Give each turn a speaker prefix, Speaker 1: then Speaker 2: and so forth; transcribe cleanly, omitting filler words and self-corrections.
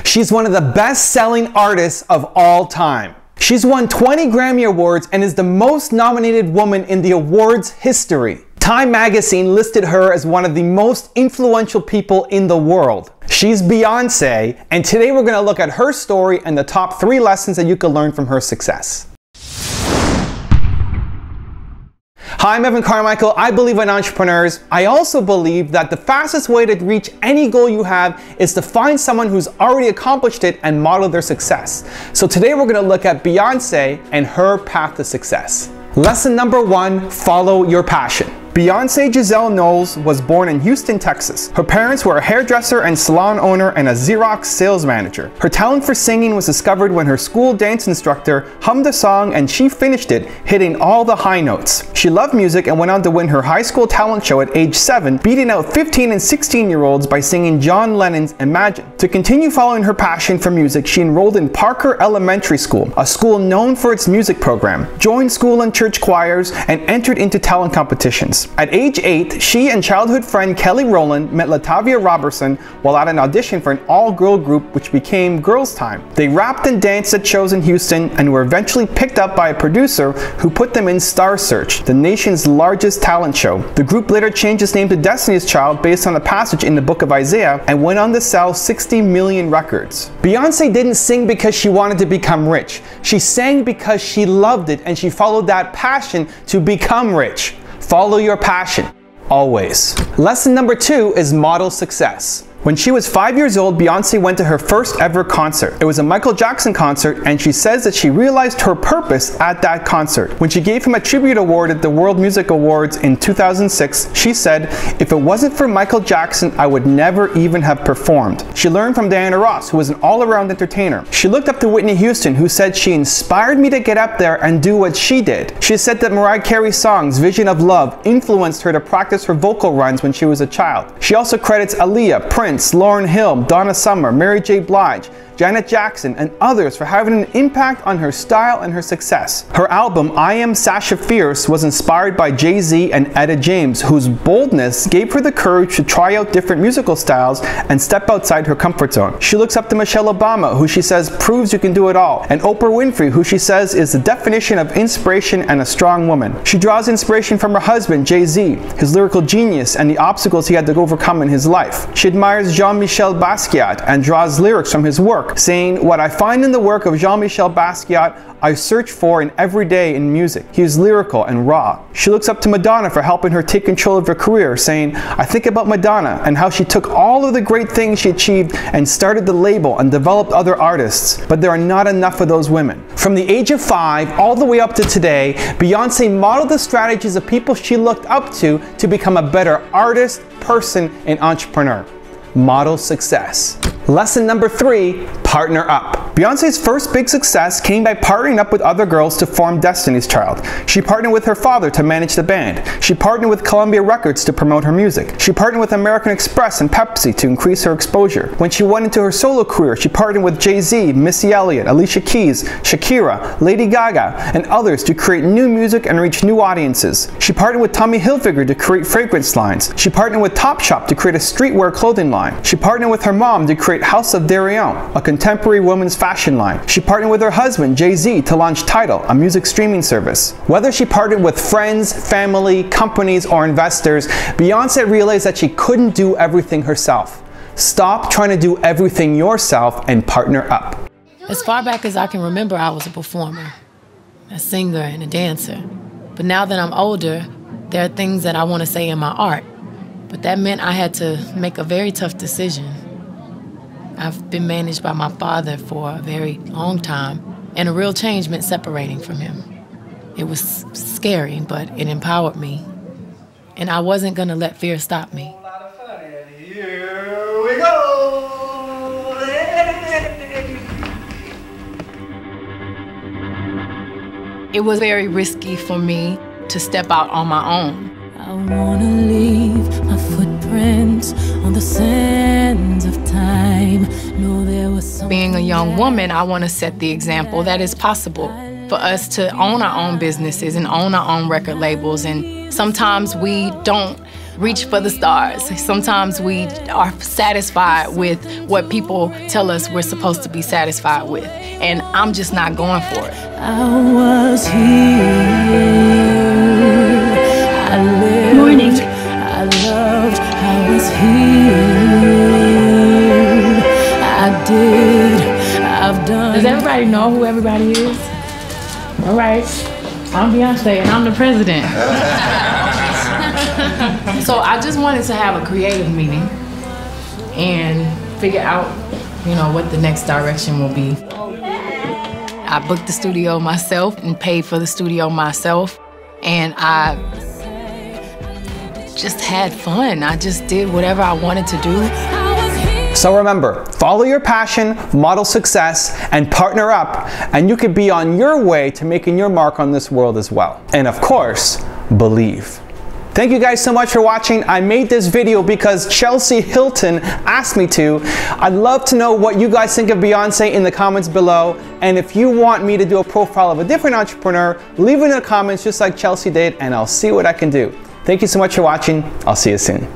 Speaker 1: She's one of the best-selling artists of all time. She's won 20 Grammy Awards and is the most nominated woman in the awards history. Time magazine listed her as one of the most influential people in the world. She's Beyoncé, and today we're going to look at her story and the top 3 lessons that you can learn from her success. Hi, I'm Evan Carmichael. I believe in entrepreneurs. I also believe that the fastest way to reach any goal you have is to find someone who's already accomplished it and model their success. So today we're going to look at Beyoncé and her path to success. Lesson number 1, follow your passion. Beyoncé Giselle Knowles was born in Houston, Texas. Her parents were a hairdresser and salon owner and a Xerox sales manager. Her talent for singing was discovered when her school dance instructor hummed a song and she finished it, hitting all the high notes. She loved music and went on to win her high school talent show at age 7, beating out 15 and 16-year-olds by singing John Lennon's Imagine. To continue following her passion for music, she enrolled in Parker Elementary School, a school known for its music program, joined school and church choirs, and entered into talent competitions. At age 8, she and childhood friend Kelly Rowland met Latavia Robertson while at an audition for an all-girl group which became Girls Tyme. They rapped and danced at shows in Houston and were eventually picked up by a producer who put them in Star Search, the nation's largest talent show. The group later changed its name to Destiny's Child based on a passage in the book of Isaiah and went on to sell 60 million records. Beyoncé didn't sing because she wanted to become rich. She sang because she loved it and she followed that passion to become rich. Follow your passion, always. Lesson number 2 is model success. When she was 5 years old, Beyoncé went to her first ever concert. It was a Michael Jackson concert, and she says that she realized her purpose at that concert. When she gave him a tribute award at the World Music Awards in 2006, she said, "If it wasn't for Michael Jackson, I would never even have performed." She learned from Diana Ross, who was an all-around entertainer. She looked up to Whitney Houston, who said she inspired me to get up there and do what she did. She said that Mariah Carey's songs, Vision of Love, influenced her to practice her vocal runs when she was a child. She also credits Aaliyah, Prince, Lauryn Hill, Donna Summer, Mary J. Blige, Janet Jackson, and others for having an impact on her style and her success. Her album, I Am Sasha Fierce, was inspired by Jay-Z and Etta James, whose boldness gave her the courage to try out different musical styles and step outside her comfort zone. She looks up to Michelle Obama, who she says proves you can do it all, and Oprah Winfrey, who she says is the definition of inspiration and a strong woman. She draws inspiration from her husband, Jay-Z, his lyrical genius, and the obstacles he had to overcome in his life. She admires Jean-Michel Basquiat and draws lyrics from his work, saying, "What I find in the work of Jean-Michel Basquiat, I search for in every day in music. He is lyrical and raw." She looks up to Madonna for helping her take control of her career, saying, "I think about Madonna and how she took all of the great things she achieved and started the label and developed other artists, but there are not enough of those women." From the age of 5 all the way up to today, Beyoncé modeled the strategies of people she looked up to become a better artist, person, and entrepreneur. Model success. Lesson number 3, partner up. Beyoncé's first big success came by partnering up with other girls to form Destiny's Child. She partnered with her father to manage the band. She partnered with Columbia Records to promote her music. She partnered with American Express and Pepsi to increase her exposure. When she went into her solo career, she partnered with Jay-Z, Missy Elliott, Alicia Keys, Shakira, Lady Gaga, and others to create new music and reach new audiences. She partnered with Tommy Hilfiger to create fragrance lines. She partnered with Topshop to create a streetwear clothing line. She partnered with her mom to create House of Darion, a contemporary women's fashion line. She partnered with her husband, Jay-Z, to launch Tidal, a music streaming service. Whether she partnered with friends, family, companies, or investors, Beyoncé realized that she couldn't do everything herself. Stop trying to do everything yourself and partner up.
Speaker 2: As far back as I can remember, I was a performer, a singer, and a dancer. But now that I'm older, there are things that I want to say in my art. But that meant I had to make a very tough decision. I've been managed by my father for a very long time, and a real change meant separating from him. It was scary, but it empowered me. And I wasn't going to let fear stop me.
Speaker 3: Here we go!
Speaker 2: It was very risky for me to step out on my own.
Speaker 4: I wanna leave my footprints on the sands of time. No, there was
Speaker 2: Being a young woman, I want to set the example that it's possible for us to own our own businesses and own our own record labels. And sometimes we don't reach for the stars. Sometimes we are satisfied with what people tell us we're supposed to be satisfied with, and I'm just not going for it.
Speaker 4: I was here. I lived.
Speaker 5: Morning.
Speaker 4: I loved. I was here. I did. I've done.
Speaker 2: Does everybody know who everybody is? All right. I'm Beyonce and I'm the president. So I just wanted to have a creative meeting and figure out, you know, what the next direction will be. I booked the studio myself and paid for the studio myself, and I just had fun. I just did whatever I wanted to do.
Speaker 1: So remember, follow your passion, model success, and partner up, and you could be on your way to making your mark on this world as well. And of course, believe. Thank you guys so much for watching. I made this video because Chelsea Hilton asked me to. I'd love to know what you guys think of Beyonce in the comments below. And if you want me to do a profile of a different entrepreneur, leave it in the comments just like Chelsea did, and I'll see what I can do. Thank you so much for watching. I'll see you soon.